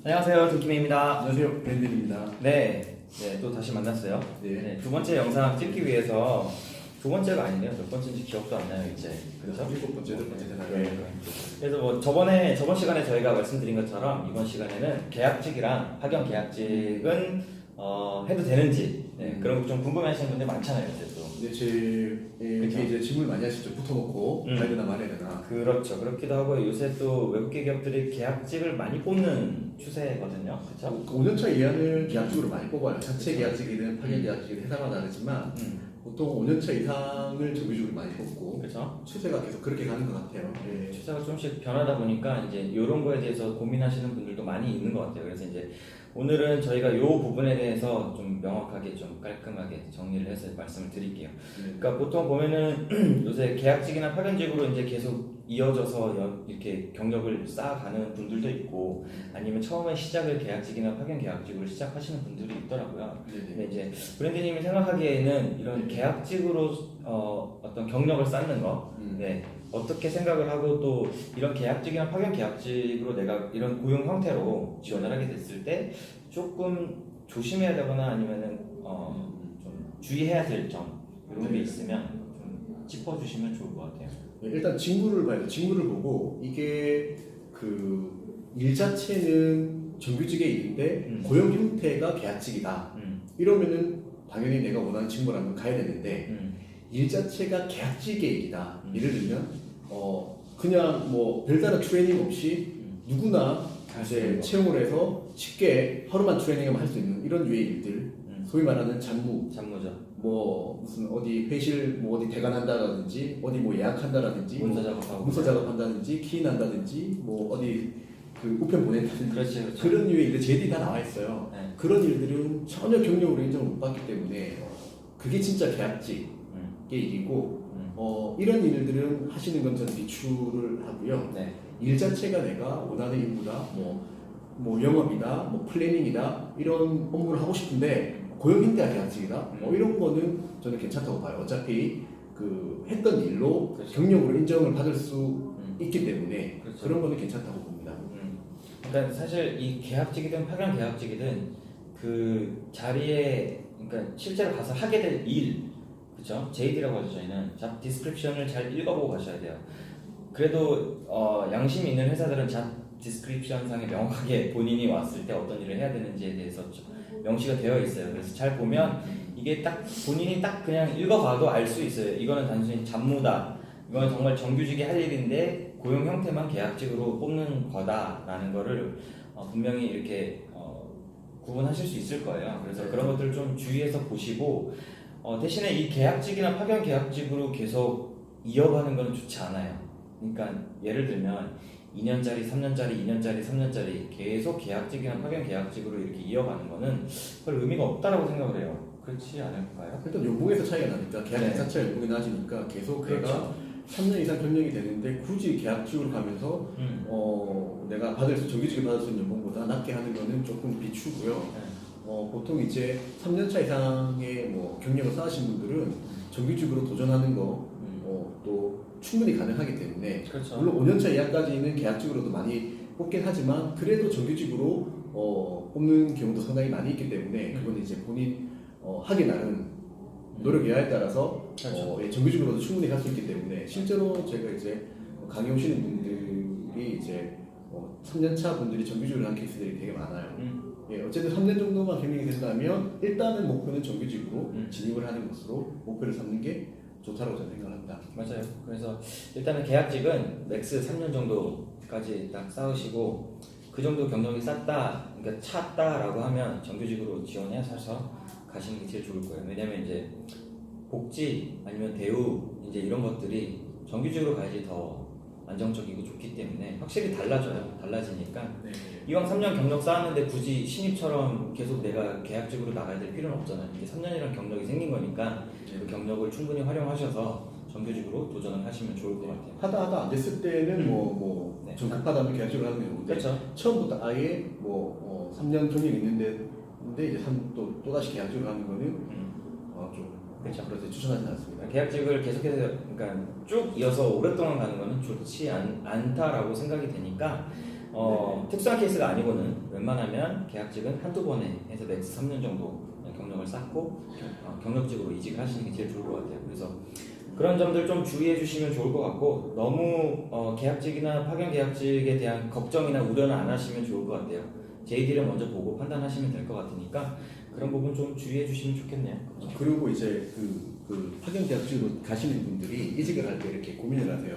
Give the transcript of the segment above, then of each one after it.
안녕하세요, 도키메입니다. 안녕하세요, 밴들입니다. 네, 또 다시 만났어요. 네. 두 번째 영상 찍기 위해서 두 번째가 아니네요. 몇 번째인지 기억도 안 나요, 이제. 그렇죠? 일곱 번째, 여덟 번째 되나요? 네. 그래서 뭐 저번 시간에 저희가 말씀드린 것처럼 이번 시간에는 계약직이랑 파견 계약직은 해도 되는지 그런 거 좀 궁금해하시는 분들 많잖아요, 이제 또. 네, 이렇게 이제 질문 많이 하시죠. 붙어놓고 가야 되나 말아야 되나. 그렇죠. 그렇기도 하고 요새 또 외국계 기업들이 계약직을 많이 뽑는 추세거든요. 그렇죠? 5년차 이하는 계약직으로 많이 뽑아요. 자체 그쵸. 계약직이든 파견 계약직이든 회사가 다르지만 보통 5년차 이상을 정규직으로 많이 뽑고 그렇죠. 추세가 계속 그렇게 가는 것 같아요. 네. 추세가 조금씩 변하다 보니까 이제 이런 거에 대해서 고민하시는 분들도 많이 있는 것 같아요. 그래서 이제 오늘은 저희가 이 부분에 대해서 좀 명확하게 좀 깔끔하게 정리를 해서 말씀을 드릴게요. 그러니까 보통 보면은 요새 계약직이나 파견직으로 이제 계속 이어져서 이렇게 경력을 쌓아가는 분들도 있고 아니면 처음에 시작을 계약직이나 파견 계약직으로 시작하시는 분들이 있더라고요. 근데 이제 브랜드님이 생각하기에는 이런 계약직으로 어떤 경력을 쌓는 거, 어떻게 생각을 하고 또 이런 계약직이나 파견 계약직으로 내가 이런 고용 형태로 지원을 하게 됐을 때 조금 조심해야 되거나 아니면은 좀 주의해야 될 점 이런 게 있으면 좀 짚어주시면 좋을 것 같아요. 일단 직무를 봐야 돼. 직무를 보고 이게 그 일 자체는 정규직의 일인데 고용 형태가 계약직이다. 이러면은 당연히 내가 원하는 직무라면 가야 되는데 일 자체가 계약직의 일이다. 예를 들면 그냥 뭐 별다른 트레이닝 없이 누구나 이제 채용을 해서 쉽게 하루만 트레이닝하면 할 수 있는 이런 유의 일들, 소위 말하는 잡무죠. 뭐 무슨 어디 회실 뭐 어디 대관한다라든지 어디 뭐 예약한다라든지 문서 작업하고 문서 작업한다든지 키인한다든지 뭐 어디 그 우편 보낸다든지 그렇지. 그런 유의 일들 제들이 다 나와 있어요. 네. 그런 일들은 전혀 경력으로 인정을 못 받기 때문에 그게 진짜 계약직의 일이고 이런 일들은 하시는 건 저는 비추를 하고요. 네. 일 자체가 내가 원하는 임무다, 뭐 영업이다, 뭐 플래닝이다 이런 업무를 하고 싶은데 고용 형태가 계약직이다, 뭐 이런 거는 저는 괜찮다고 봐요. 어차피 그 했던 일로 그렇죠. 경력으로 인정을 받을 수 있기 때문에 그렇죠. 그런 거는 괜찮다고 봅니다. 그러니까 사실 이 계약직이든 파견 계약직이든 그 자리에 그러니까 실제로 가서 하게 될 일, 그렇죠? JD라고 하죠. 저희는 잡 디스크립션을 잘 읽어보고 가셔야 돼요. 그래도 양심이 있는 회사들은 잡 디스크립션 상에 명확하게 본인이 왔을 때 어떤 일을 해야 되는지에 대해서 명시가 되어 있어요. 그래서 잘 보면 이게 딱 본인이 딱 그냥 읽어봐도 알 수 있어요. 이거는 단순히 잡무다. 이건 정말 정규직이 할 일인데 고용 형태만 계약직으로 뽑는 거다라는 거를 분명히 이렇게 구분하실 수 있을 거예요. 그래서 그런 것들을 좀 주의해서 보시고 대신에 이 계약직이나 파견 계약직으로 계속 이어가는 건 좋지 않아요. 그러니까 예를 들면 2년짜리, 3년짜리, 2년짜리, 3년짜리 계속 계약직이나 파견 계약직으로 이렇게 이어가는 거는 별 의미가 없다라고 생각을 해요. 그렇지 않을까요? 일단 연봉에서 차이가 나니까 계약 자체가 연봉이 낮으니까 계속 내가 3년 이상 경력이 되는데 굳이 계약직으로 가면서 내가 정규직을 받을 수 있는 연봉보다 낮게 하는 거는 조금 비추고요. 보통 이제 3년차 이상의 뭐 경력을 쌓으신 분들은 정규직으로 도전하는 거 또 충분히 가능하기 때문에 그렇죠. 물론 5년차 이하까지는 계약직으로도 많이 뽑긴 하지만 그래도 정규직으로 뽑는 경우도 상당히 많이 있기 때문에 그건 이제 본인 하기 나름 노력 여하에 따라서 그렇죠. 정규직으로도 충분히 갈 수 있기 때문에 실제로 제가 이제 강의 오시는 분들이 이제 3년차 분들이 정규직으로 한 케이스들이 되게 많아요. 어쨌든 3년 정도만 경력이 된다면 일단은 목표는 정규직으로 진입을 하는 것으로 목표를 삼는 게 좋다고 저는 생각합니다. 맞아요. 그래서 일단은 계약직은 맥스 3년 정도까지 딱 쌓으시고 그 정도 경력이 쌓다, 그러니까 찼다라고 하면 정규직으로 지원해서 가시는 게 제일 좋을 거예요. 왜냐면 이제 복지 아니면 대우 이제 이런 것들이 정규직으로 가야지 더 안정적이고 좋기 때문에 확실히 달라지니까 이왕 3년 경력 쌓았는데 굳이 신입처럼 계속 내가 계약직으로 나가야 될 필요는 없잖아요. 이게 3년이란 경력이 생긴 거니까 그 경력을 충분히 활용하셔서 정규직으로 도전을 하시면 좋을 것 같아요. 하다 안 됐을 때는 좀 급하다면 계약직으로 하는 게 좋은데 그렇죠. 처음부터 아예 3년 경력이 있는데 이제 또다시 계약직으로 하는 거는 좀 그렇죠. 그래서 추천하지 않습니다. 계약직을 계속해서 그러니까 쭉 이어서 오랫동안 가는 거는 좋지 않다라고 생각이 되니까 특수한 케이스가 아니고는 웬만하면 계약직은 한두 번에 해서 맥스 3년 정도 경력을 쌓고 경력직으로 이직을 하시는 게 제일 좋을 것 같아요. 그래서 그런 점들 좀 주의해 주시면 좋을 것 같고 너무 계약직이나 파견 계약직에 대한 걱정이나 우려는 안 하시면 좋을 것 같아요. JD를 먼저 보고 판단하시면 될 것 같으니까 그런 부분 좀 주의해 주시면 좋겠네요. 그리고 이제 그 파견 계약직으로 가시는 분들이 이직을 할 때 이렇게 고민을 하세요.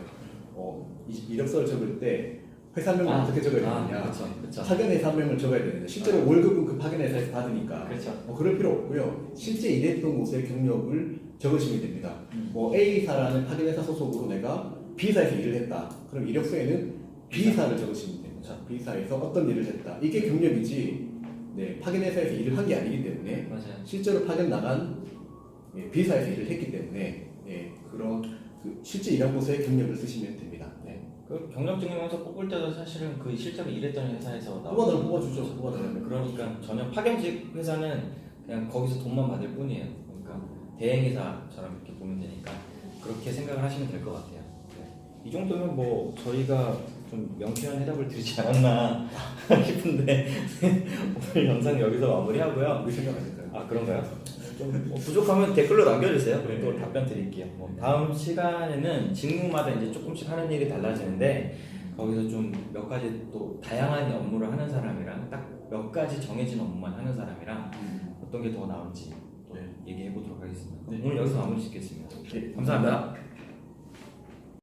이력서를 적을 때 회사명을 어떻게 적어야 되느냐, 그렇죠. 파견 회사명을 적어야 되는데 실제로 월급은 그 파견 회사에서 받으니까 그렇죠. 그럴 필요 없고요. 실제 일했던 곳의 경력을 적으시면 됩니다. A사라는 파견 회사 소속으로 내가 B사에서 일을 했다. 그럼 이력서에는 B사를 적으시면 됩니다. B사에서 어떤 일을 했다. 이게 경력이지. 네, 파견 회사에서 일을 한 게 아니기 때문에 맞아요. 실제로 파견 나간 B사에서 일을 했기 때문에 그런 실제 일한 곳의 경력을 쓰시면 됩니다. 네. 그 경력 증명서 뽑을 때도 사실은 그 실제로 일했던 회사에서 뽑아주죠. 그러니까 전혀 파견직 회사는 그냥 거기서 돈만 받을 뿐이에요. 그러니까 대행회사처럼 이렇게 보면 되니까 그렇게 생각을 하시면 될 것 같아요. 네. 이 정도면 뭐 저희가 좀 명쾌한 해답을 드리지 않았나 싶은데 오늘 영상 여기서 마무리하고요. 우리 생각 아닐까요? 아 그런가요? 좀 부족하면 댓글로 남겨주세요. 그럼 또 답변 드릴게요. 다음 시간에는 직무마다 이제 조금씩 하는 일이 달라지는데 거기서 좀 몇 가지 또 다양한 업무를 하는 사람이랑 딱 몇 가지 정해진 업무만 하는 사람이랑 어떤 게 더 나은지 또 얘기해 보도록 하겠습니다. 오늘 여기서 마무리 짓겠습니다. 네, 감사합니다.